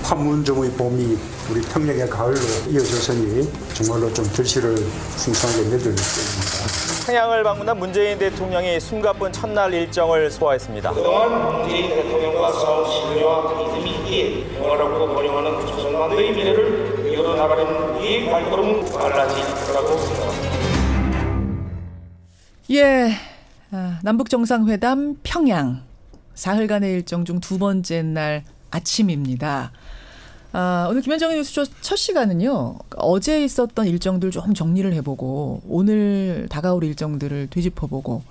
판문점의 봄이 우리 평양의 가을로 이어졌으니 정말로 좀 결실을 풍성하게 맺을 때입니다. 평양을 방문한 문재인 대통령이 숨가쁜 첫날 일정을 소화했습니다. 그동안 문재인 대통령과 싸운 신뢰와 믿음이 있기에 평화롭고 번영하는 조선만의 미래를 이어나가는 이 발걸음은 빨라질 거라고 생각합니다. 예, 남북 정상회담 평양 사흘간의 일정 중 두 번째 날 아침입니다. 오늘 김현정의 뉴스쇼 첫 시간은요. 어제 있었던 일정들 좀 정리를 해보고 오늘 다가올 일정들을 되짚어보고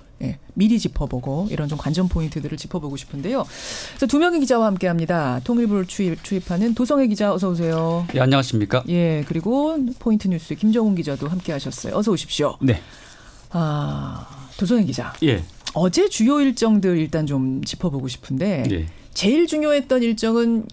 미리 짚어보고 이런 좀 관전 포인트들을 짚어보고 싶은데요. 그래서 두 명의 기자와 함께합니다. 통일부를 추입하는 도성애 기자 어서 오세요. 예, 안녕하십니까. 예, 그리고 포인트 뉴스 김정훈 기자도 함께하셨어요. 어서 오십시오. 네. 도성애 기자. 예. 어제 주요 일정들 일단 좀 짚어보고 싶은데 예. 제일 중요했던 일정은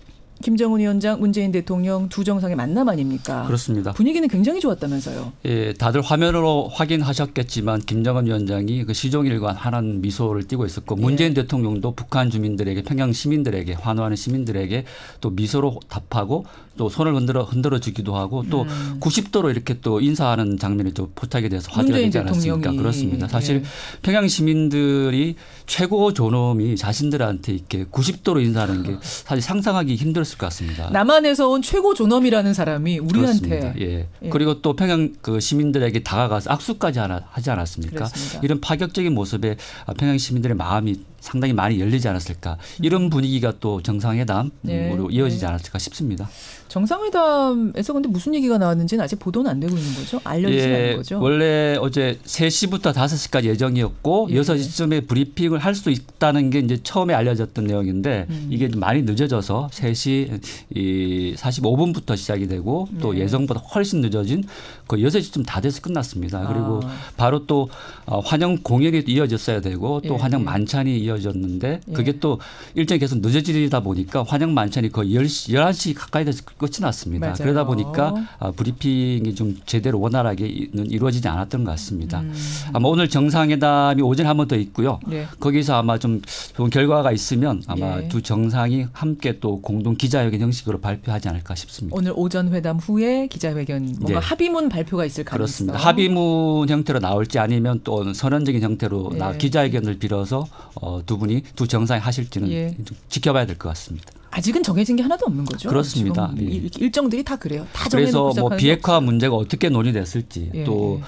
김정은 위원장, 문재인 대통령 두 정상의 만남 아닙니까? 그렇습니다. 분위기는 굉장히 좋았다면서요. 예, 다들 화면으로 확인하셨겠지만 김정은 위원장이 그 시종일관 환한 미소를 띠고 있었고 문재인 대통령도 북한 주민들에게 평양 시민들에게 환호하는 시민들에게 또 미소로 답하고 또 손을 흔들어 주기도 하고 또 90도로 이렇게 또 인사하는 장면이 또 포착이 돼서 화제가 되지 않았습니까? 그렇습니다. 사실 평양 시민들이 최고 존엄이 자신들한테 이렇게 90도로 인사하는 게 사실 상상하기 힘들었을 것 같습니다. 남한에서 온 최고 존엄이라는 사람이 우리한테. 그렇습니다. 예. 그리고 또 평양 그 시민들에게 다가가서 악수까지 하지 않았습니까? 그렇습니다. 이런 파격적인 모습에 평양 시민들의 마음이 상당히 많이 열리지 않았을까. 이런 분위기가 또 정상회담으로 이어지지 않았을까 싶습니다. 정상회담에서 근데 무슨 얘기가 나왔는지는 아직 보도는 안 되고 있는 거죠? 알려지지 않은 거죠? 원래 어제 3시부터 5시까지 예정이었고 6시쯤에 브리핑을 할 수 있다는 게 이제 처음에 알려졌던 내용인데 이게 좀 많이 늦어져서 3시 45분부터 시작이 되고 또 예정보다 훨씬 늦어진 그 6시쯤 다 돼서 끝났습니다. 그리고 바로 또 환영 공연이 이어졌어야 되고 또 환영 만찬이 이어졌는데 그게 또 일정이 계속 늦어지다 보니까 환영 만찬이 거의 11시 가까이 돼서 끝이 났습니다. 맞아요. 그러다 보니까 브리핑이 좀 제대로 원활하게 이루어지지 않았던 것 같습니다. 아마 오늘 정상회담이 오전에 한 번 더 있고요. 거기서 아마 좀 좋은 결과가 있으면 아마 두 정상이 함께 또 공동 기자회견 형식으로 발표하지 않을까 싶습니다. 오늘 오전 회담 후에 기자회견 뭔가 합의문 발표가 있을 가능성. 그렇습니다. 합의문 형태로 나올지 아니면 또 선언적인 형태로 기자회견을 빌어서 두 정상이 하실지는 지켜봐야 될 것 같습니다. 아직은 정해진 게 하나도 없는 거죠. 그렇습니다. 일정들이 다 그래요. 다 그래서 뭐 비핵화 문제가 어떻게 논의됐을지 또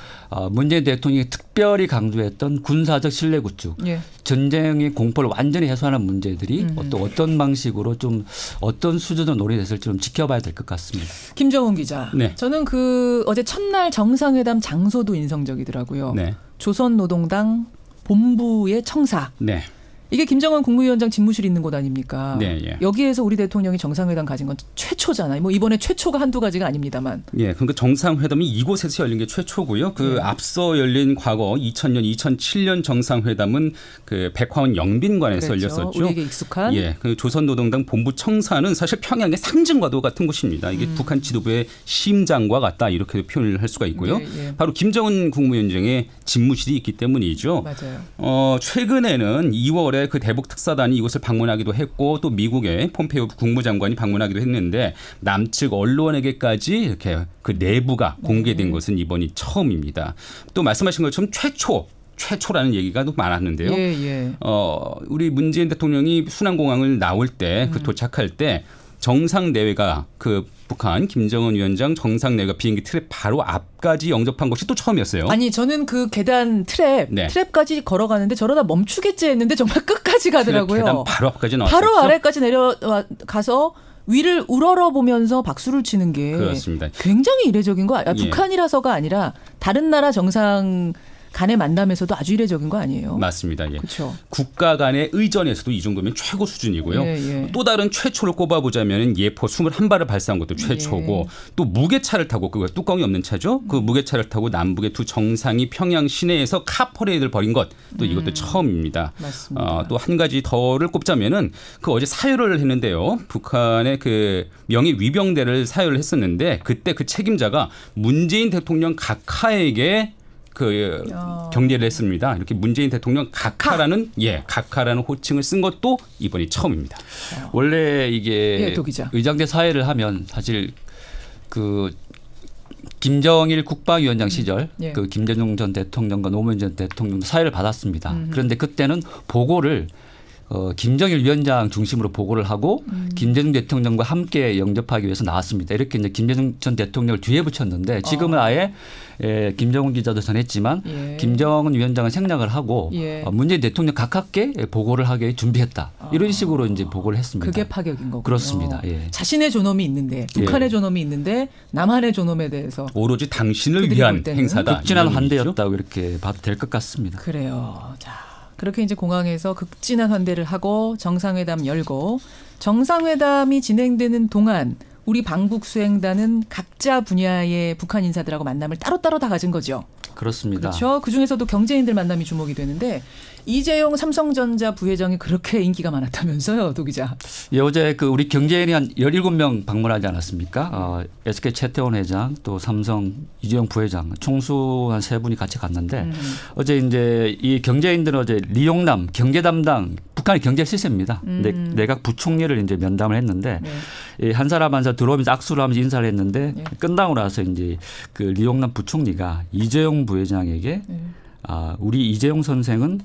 문재인 대통령이 특별히 강조했던 군사적 신뢰 구축, 전쟁의 공포를 완전히 해소하는 문제들이 또 어떤 방식으로 좀 어떤 수준으로 논의됐을지 좀 지켜봐야 될 것 같습니다. 김정훈 기자. 네. 저는 어제 첫날 정상회담 장소도 인상적이더라고요. 네. 조선노동당 본부의 청사. 네. 이게 김정은 국무위원장 집무실이 있는 곳 아닙니까? 네, 예. 여기에서 우리 대통령이 정상회담 가진 건 최초잖아요. 뭐 이번에 최초가 한두 가지가 아닙니다만. 예, 그러니까 정상회담이 이곳에서 열린 게 최초고요. 앞서 열린 과거 2000년, 2007년 정상회담은 그 백화원 영빈관에서 열렸었죠. 우리에게 익숙한. 예, 그 조선노동당 본부 청사는 사실 평양의 상징과도 같은 곳입니다. 이게 북한 지도부의 심장과 같다 이렇게 표현을 할 수가 있고요. 바로 김정은 국무위원장의 집무실이 있기 때문이죠. 맞아요. 최근에는 2월에 그 대북 특사단이 이곳을 방문하기도 했고 또 미국의 폼페이오 국무장관이 방문하기도 했는데 남측 언론에게까지 이렇게 그 내부가 공개된 것은 이번이 처음입니다. 또 말씀하신 것처럼 최초라는 얘기가 또 많았는데요. 우리 문재인 대통령이 순환공항을 나올 때 도착할 때 정상 내외가 그 북한 김정은 위원장 정상 내외가 비행기 트랩 바로 앞까지 영접한 것이 또 처음이었어요. 아니 저는 그 계단 트랩까지 걸어가는데 저러다 멈추겠지 했는데 정말 끝까지 가더라고요. 계단 바로 앞까지 나왔죠. 바로 아래까지 내려가서 위를 우러러보면서 박수를 치는 게 그렇습니다. 굉장히 이례적인 거 북한이라서가 아니라 다른 나라 정상 간의 만남에서도 아주 이례적인 거 아니에요? 맞습니다. 예. 그렇죠. 국가 간의 의전에서도 이 정도면 최고 수준이고요. 또 다른 최초를 꼽아보자면 예포 21발을 발사한 것도 최초고 또 무게차를 타고 그 뚜껑이 없는 차죠. 그 무게차를 타고 남북의 두 정상이 평양 시내에서 카퍼레이드를 벌인 것 또 이것도 처음입니다. 또 한 가지 더를 꼽자면은 그 어제 사유를 했는데요. 북한의 그 명예 위병대를 사유를 했었는데 그때 그 책임자가 문재인 대통령 각하에게 격려를 했습니다. 이렇게 문재인 대통령 각하라는 호칭을 쓴 것도 이번이 처음입니다. 원래 이게 의장대 사회를 하면 사실 그 김정일 국방위원장 시절 그 김대중 전 대통령과 노무현 전 대통령 사회를 받았습니다. 그런데 그때는 보고를 김정일 위원장 중심으로 보고를 하고 김대중 대통령과 함께 영접하기 위해서 나왔습니다. 이렇게 이제 김대중 전 대통령을 뒤에 붙였는데 지금은 아예 김정은 기자도 전했지만 김정은 위원장은 생략을 하고 문재인 대통령 각하께 보고를 하게 준비했다. 이런 식으로 이제 보고를 했습니다. 그게 파격인 거군요. 그렇습니다. 자신의 존엄이 있는데 북한의 존엄이 있는데 남한의 존엄에 대해서 오로지 당신을 위한 행사다. 극진한 환대였다고 이렇게 봐도 될 것 같습니다. 그래요. 자. 그렇게 이제 공항에서 극진한 환대를 하고 정상회담 열고 정상회담이 진행되는 동안 우리 방북 수행단은 각자 분야의 북한 인사들하고 만남을 따로따로 다 가진 거죠. 그렇습니다. 그렇죠. 그중에서도 경제인들 만남이 주목이 되는데 이재용 삼성전자 부회장이 그렇게 인기가 많았다면서요, 도 기자. 예, 어제 그 우리 경제인이 한 17명 방문하지 않았습니까? SK 최태원 회장 또 삼성 이재용 부회장 총수 한 3분이 같이 갔는데 어제 이제 이 경제인들은 어제 리용남 경제 담당 북한의 경제 실세입니다. 내각 부총리를 이제 면담을 했는데 한 사람 한 사람 들어오면서 악수를 하면서 인사를 했는데 끝나고 나서 이제 그 리용남 부총리가 이재용 부회장에게 우리 이재용 선생은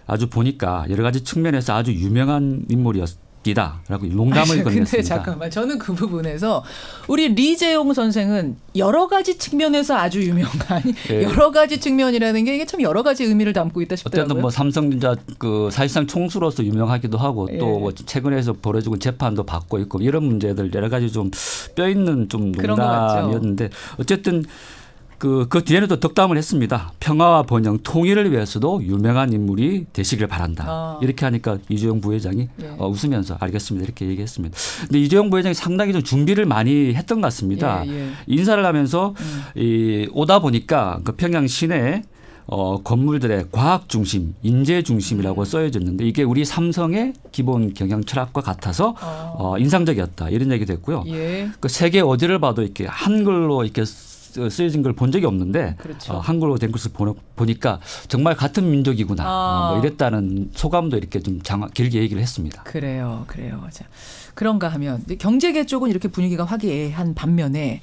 아주 보니까 여러 가지 측면에서 아주 유명한 인물이었다라고 농담을 건넸습니다. 근데 잠깐만, 저는 그 부분에서 우리 리재용 선생은 여러 가지 측면에서 아주 유명한 여러 가지 측면이라는 게 이게 참 여러 가지 의미를 담고 있다 싶더라고요. 어쨌든 뭐 삼성전자 그 사실상 총수로서 유명하기도 하고 또 뭐 최근에서 벌어지고 재판도 받고 있고 이런 문제들 여러 가지 좀 뼈 있는 좀 농담이었는데 어쨌든. 그 뒤에는 또 덕담을 했습니다. 평화와 번영, 통일을 위해서도 유명한 인물이 되시길 바란다. 이렇게 하니까 이재용 부회장이 웃으면서 알겠습니다. 이렇게 얘기했습니다. 근데 이재용 부회장이 상당히 좀 준비를 많이 했던 것 같습니다. 인사를 하면서 오다 보니까 그 평양 시내 건물들의 과학 중심, 인재 중심이라고 써여졌는데 이게 우리 삼성의 기본 경영 철학과 같아서 인상적이었다. 이런 얘기도 했고요. 그 세계 어디를 봐도 이렇게 한글로 이렇게 쓰여진 걸 본 적이 없는데 그렇죠. 한글로 된 것을 보니까 정말 같은 민족이구나 뭐 이랬다는 소감도 이렇게 좀 길게 얘기를 했습니다. 그래요. 자, 그런가 하면 경제계 쪽은 이렇게 분위기가 화기애애한 반면에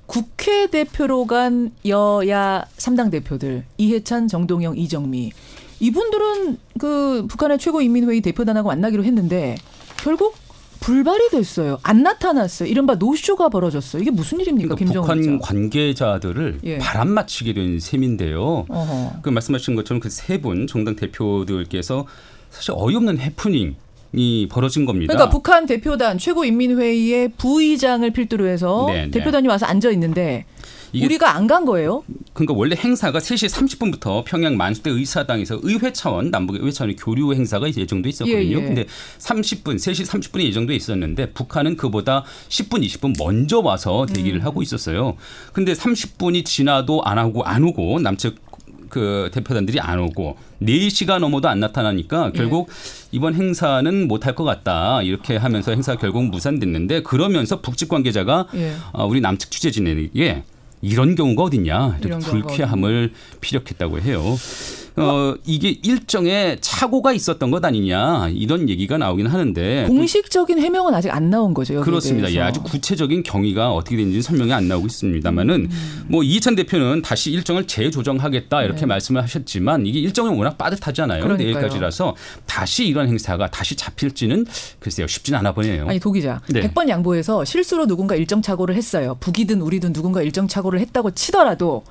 국회 대표로 간 여야 3당 대표들 이해찬, 정동영, 이정미 이분들은 그 북한의 최고인민회의 대표단하고 만나기로 했는데 결국 불발이 됐어요. 안 나타났어요. 이른바 노쇼가 벌어졌어요. 이게 무슨 일입니까? 그러니까 김정은 북한 관계자들을 바람 맞추게 된 셈인데요. 그 말씀하신 것처럼 그 3분 정당 대표들께서 사실 어이없는 해프닝이 벌어진 겁니다. 그러니까 북한 대표단 최고인민회의의 부의장을 필두로 해서 대표단이 와서 앉아 있는데 우리가 안 간 거예요? 그러니까 원래 행사가 3시 30분부터 평양 만수대 의사당에서 의회 차원, 남북의 의회 차원의 교류 행사가 예정돼 있었거든요. 근데 30분, 3시 30분이 예정돼 있었는데 북한은 그보다 10분, 20분 먼저 와서 대기를 하고 있었어요. 근데 30분이 지나도 안 오고 남측 그 대표단들이 안 오고 4시가 넘어도 안 나타나니까 결국 이번 행사는 못할 것 같다. 이렇게 하면서 행사가 결국 무산됐는데 그러면서 북측 관계자가 우리 남측 취재진에게 이런 경우가 어딨냐 이렇게 불쾌함을 피력했다고 해요. 이게 일정의 착오가 있었던 것 아니냐 이런 얘기가 나오긴 하는데 공식적인 해명은 아직 안 나온 거죠. 여기에 그렇습니다. 대해서. 아주 구체적인 경위가 어떻게 되는지 설명이 안 나오고 있습니다만은 뭐 이해찬 대표는 다시 일정을 재조정하겠다 이렇게 말씀을 하셨지만 이게 일정이 워낙 빠듯하잖아요. 그러니까요. 내일까지라서 다시 이런 행사가 다시 잡힐지는 글쎄요 쉽진 않아 보네요. 아니 도 기자 100번 양보해서 실수로 누군가 일정 착오를 했어요. 북이든 우리든 누군가 일정 착오를 했다고 치더라도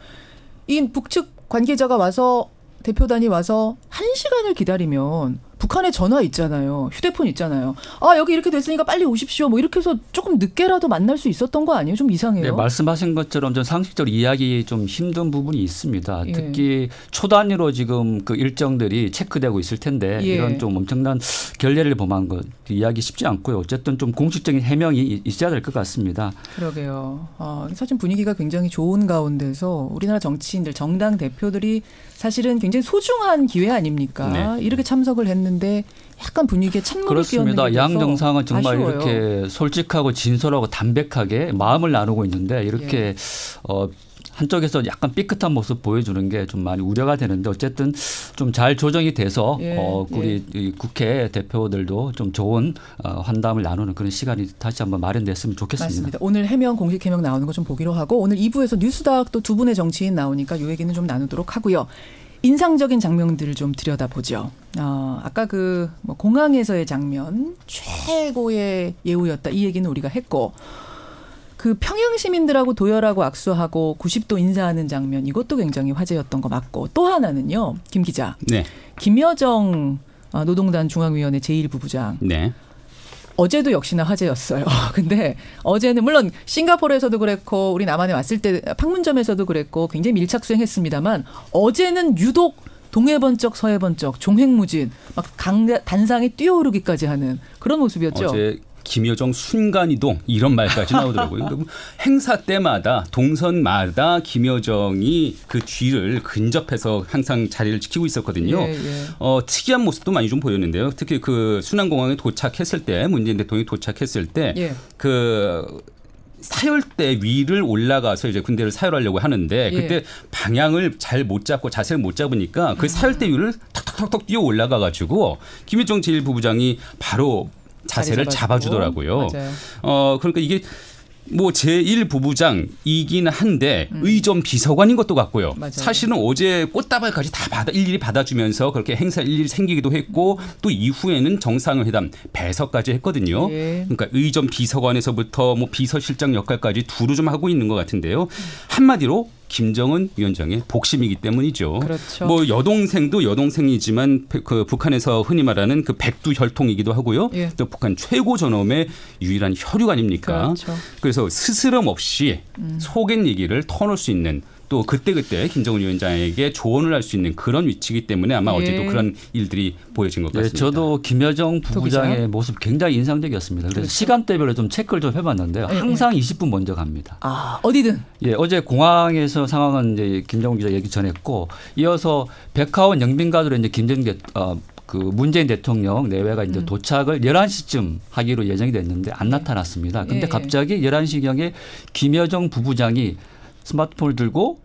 이 북측 관계자가 와서 대표단이 와서 1시간을 기다리면 북한에 전화 있잖아요. 휴대폰 있잖아요. 여기 이렇게 됐으니까 빨리 오십시오. 뭐 이렇게 해서 조금 늦게라도 만날 수 있었던 거 아니에요? 좀 이상해요. 네, 말씀하신 것처럼 좀 상식적으로 이야기 좀 힘든 부분이 있습니다. 특히 초단위로 지금 그 일정들이 체크되고 있을 텐데 이런 좀 엄청난 결례를 범한 것 이야기 쉽지 않고요. 어쨌든 좀 공식적인 해명이 있어야 될 것 같습니다. 그러게요. 사실 분위기가 굉장히 좋은 가운데서 우리나라 정치인들, 정당 대표들이 사실은 굉장히 소중한 기회 아닙니까? 이렇게 참석을 했는데 약간 분위기에 찬물을 끼얹는 게 그렇습니다. 양 정상은 정말 아쉬워요. 이렇게 솔직하고 진솔하고 담백하게 마음을 나누고 있는데 이렇게 한쪽에서 약간 삐끗한 모습 보여주는 게 좀 많이 우려가 되는데 어쨌든 좀 잘 조정이 돼서 우리 이 국회 대표들도 좀 좋은 환담을 나누는 그런 시간이 다시 한번 마련됐으면 좋겠습니다. 맞습니다. 오늘 해명 공식 해명 나오는 거 좀 보기로 하고 오늘 2부에서 뉴스닥 또 두 분의 정치인 나오니까 이 얘기는 좀 나누도록 하고요. 인상적인 장면들을 좀 들여다보죠. 아까 뭐 공항에서의 장면 최고의 예우였다 이 얘기는 우리가 했고 그 평양 시민들하고 도열하고 악수하고 90도 인사하는 장면 이것도 굉장히 화제였던 거 맞고 또 하나는요. 김 기자. 네. 김여정 노동단 중앙위원회 제1부부장. 네. 어제도 역시나 화제였어요. 근데 어제는 물론 싱가포르에서도 그랬고 우리 남한에 왔을 때 판문점에서도 그랬고 굉장히 밀착 수행했습니다만 어제는 유독 동해 번쩍 서해 번쩍 종횡무진 막 단상에 뛰어오르기까지 하는 그런 모습이었죠. 어제 김여정 순간이동 이런 말까지 나오더라고요. 그러니까 행사 때마다 동선마다 김여정이 그 뒤를 근접해서 항상 자리를 지키고 있었거든요. 특이한 모습도 많이 좀 보였는데요. 특히 그 순안공항에 도착했을 때 문재인 대통령이 도착했을 때 그 사열대 위를 올라가서 이제 군대를 사열하려고 하는데 그때 방향을 잘 못 잡고 자세를 못 잡으니까 그 사열대 위를 턱턱턱턱 뛰어 올라가 가지고 김여정 제1부부장이 바로 자세를 잡아주더라고요. 그러니까 이게 뭐 제1부부장이긴 한데 의전 비서관인 것도 같고요. 맞아요. 사실은 어제 꽃다발까지 다 일일이 받아주면서 그렇게 행사 일일이 생기기도 했고 또 이후에는 정상회담 배석까지 했거든요. 그러니까 의전 비서관에서부터 뭐 비서실장 역할까지 두루 좀 하고 있는 것 같은데요. 한마디로 김정은 위원장의 복심이기 때문이죠. 그렇죠. 뭐 여동생도 여동생이지만 그 북한에서 흔히 말하는 그 백두혈통이기도 하고요. 또 북한 최고 존엄의 유일한 혈육 아닙니까? 그렇죠. 그래서 스스럼 없이 속엔 얘기를 터놓을 수 있는 또 그때그때 김정은 위원장에게 조언을 할 수 있는 그런 위치이기 때문에 아마 어제도 그런 일들이 보여진 것 같습니다. 저도 김여정 부부장의 모습 굉장히 인상적이었습니다. 그래서 시간대별로 좀 체크를 좀 해봤는데요. 항상 20분 먼저 갑니다. 어디든. 어제 공항에서 상황은 이제 김정은 기자 얘기 전했고 이어서 백화원 영빈관으로 이제 그 문재인 대통령 내외가 이제 도착을 11시쯤 하기로 예정이 됐는데 안 나타났습니다. 근데 갑자기 11시경에 김여정 부부장이 스마트폰을 들고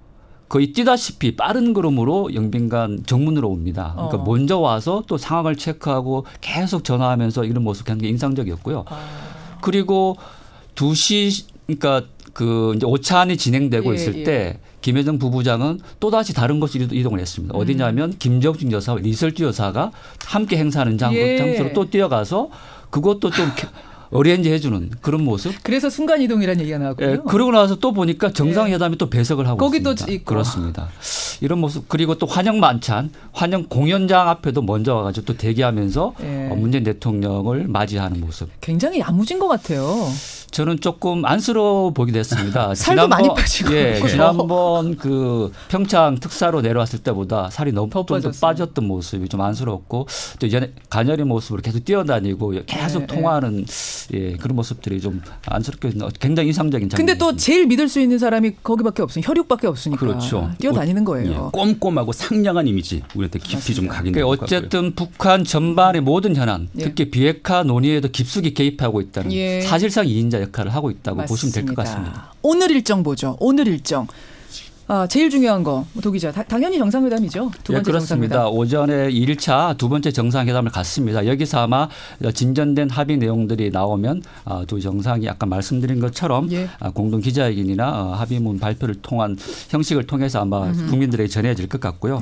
거의 뛰다시피 빠른 걸음으로 영빈관 정문으로 옵니다. 그러니까 먼저 와서 또 상황을 체크하고 계속 전화하면서 이런 모습 굉장히 인상적이었고요. 그리고 2시 그러니까 그 이제 오찬이 진행되고 있을 때 김여정 부부장은 또 다시 다른 곳으로 이동을 했습니다. 어디냐면 김정중 여사와 리설주 여사가 함께 행사하는 장소로 또 뛰어가서 그것도 좀 어레인지 해주는 그런 모습. 그래서 순간이동이라는 얘기가 나왔군요. 그러고 나서 또 보니까 정상회담이 또 배석을 하고 거기도 있습니다. 있고. 그렇습니다. 이런 모습. 그리고 또 환영 만찬, 환영 공연장 앞에도 먼저 와가지고 또 대기하면서 문재인 대통령을 맞이하는 모습. 굉장히 야무진 것 같아요. 저는 조금 안쓰러워 보기도 했습니다. 살도 많이 빠지고. 지난번 그 평창 특사로 내려왔을 때보다 살이 너무 좀 더 빠졌던 모습이 좀 안쓰럽고 또 가녀린 모습으로 계속 뛰어다니고 계속 통화하는 그런 모습들이 좀 안쓰럽게 굉장히 인상적인 장면. 근데 또 제일 믿을 수 있는 사람이 거기밖에 없으니까 혈육밖에 없으니까 그렇죠. 뛰어다니는 거예요. 꼼꼼하고 상냥한 이미지 우리한테 깊이 좀 각인된 것 같고요. 어쨌든 북한 전반의 모든 현안 특히 비핵화 논의에도 깊숙이 개입하고 있다는 사실상 2인자 역할을 하고 있다고 보시면 될 것 같습니다. 오늘 일정 보죠. 오늘 일정. 제일 중요한 거 도 기자 당연히 정상회담이죠. 두 번째 그렇습니다. 정상회담. 오전에 1차 두 번째 정상회담을 갔습니다. 여기서 아마 진전된 합의 내용들이 나오면 두 정상이 아까 말씀드린 것처럼 공동 기자회견이나 합의문 발표를 통한 형식을 통해서 아마 국민들에게 전해질 것 같고요.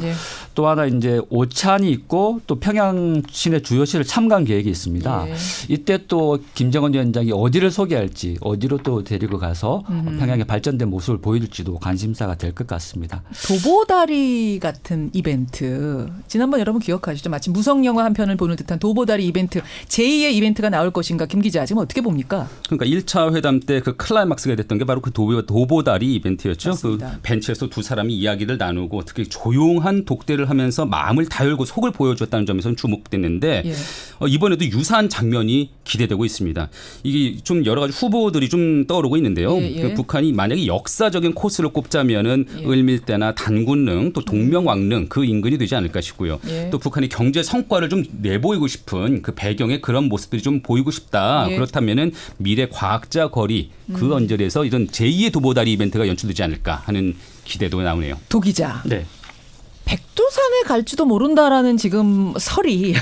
또 하나 이제 오찬이 있고 또 평양 시내 주요시를 참관 계획이 있습니다. 이때 또 김정은 위원장이 어디를 소개할지 어디로 또 데리고 가서 평양의 발전된 모습을 보여줄지도 관심사가 될 것 같습니다. 도보다리 같은 이벤트. 지난번 여러분 기억하시죠? 마치 무성 영화 한 편을 보는 듯한 도보다리 이벤트. 제2의 이벤트가 나올 것인가. 김 기자 지금 어떻게 봅니까? 그러니까 1차 회담 때 그 클라이막스가 됐던 게 바로 그 도보다리 이벤트였죠. 맞습니다. 그 벤치에서 두 사람이 이야기를 나누고 특히 조용한 독대를 하면서 마음을 다 열고 속을 보여줬다는 점에서는 주목됐는데 이번에도 유사한 장면이 기대되고 있습니다. 이게 좀 여러 가지 후보들이 좀 떠오르고 있는데요. 북한이 만약에 역사적인 코스를 꼽자면은 그러면 예. 을밀대나 단군릉 또 동명왕릉 그 인근이 되지 않을까 싶고요. 예. 또 북한의 경제 성과를 좀 내보이고 싶은 그 배경에 그런 모습들이 좀 보이고 싶다. 예. 그렇다면은 미래 과학자 거리 그 언저리에서 이런 제2의 도보다리 이벤트가 연출되지 않을까 하는 기대도 나오네요. 도 기자. 네. 백두산에 갈지도 모른다라는 지금 설이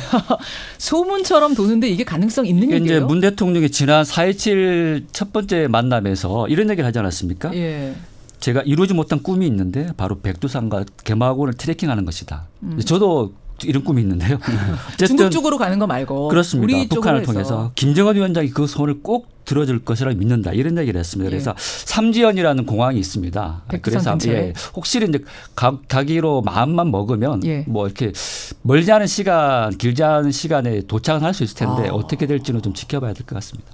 소문처럼 도는데 이게 가능성 있는 이게 얘기예요? 이제 문 대통령이 지난 4.27 첫 번째 만남에서 이런 얘기를 하지 않았습니까? 예. 제가 이루지 못한 꿈이 있는데 바로 백두산과 개마고를 트레킹하는 것이다. 저도 이런 꿈이 있는데요. 어쨌든 중국 쪽으로 가는 거 말고 그렇습니다. 우리 북한을 쪽으로 통해서 해서. 김정은 위원장이 그 소원을 꼭 들어줄 것이라 믿는다 이런 얘기를 했습니다. 그래서 삼지연이라는 공항이 있습니다. 백두산 근처에. 혹시 이제 가기로 마음만 먹으면 예. 뭐 이렇게 멀지 않은 시간, 길지 않은 시간에 도착은 할 수 있을 텐데 어떻게 될지는 좀 지켜봐야 될 것 같습니다.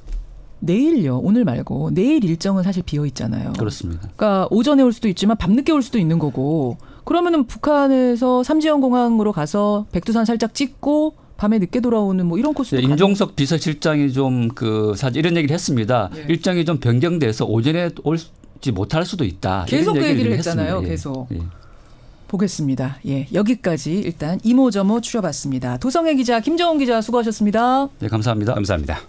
내일요. 오늘 말고 내일 일정은 사실 비어 있잖아요. 그렇습니다. 그러니까 오전에 올 수도 있지만 밤늦게 올 수도 있는 거고. 그러면은 북한에서 삼지연 공항으로 가서 백두산 살짝 찍고 밤에 늦게 돌아오는 뭐 이런 코스도 임종석 비서실장이 좀 그 사실 이런 얘기를 했습니다. 예. 일정이 좀 변경돼서 오전에 올지 못할 수도 있다. 계속 이런 그 얘기를 했습니다. 했잖아요. 예. 계속. 예. 보겠습니다. 예, 여기까지 일단 이모저모 추려봤습니다. 도성애 기자, 김정은 기자 수고하셨습니다. 네, 감사합니다. 감사합니다.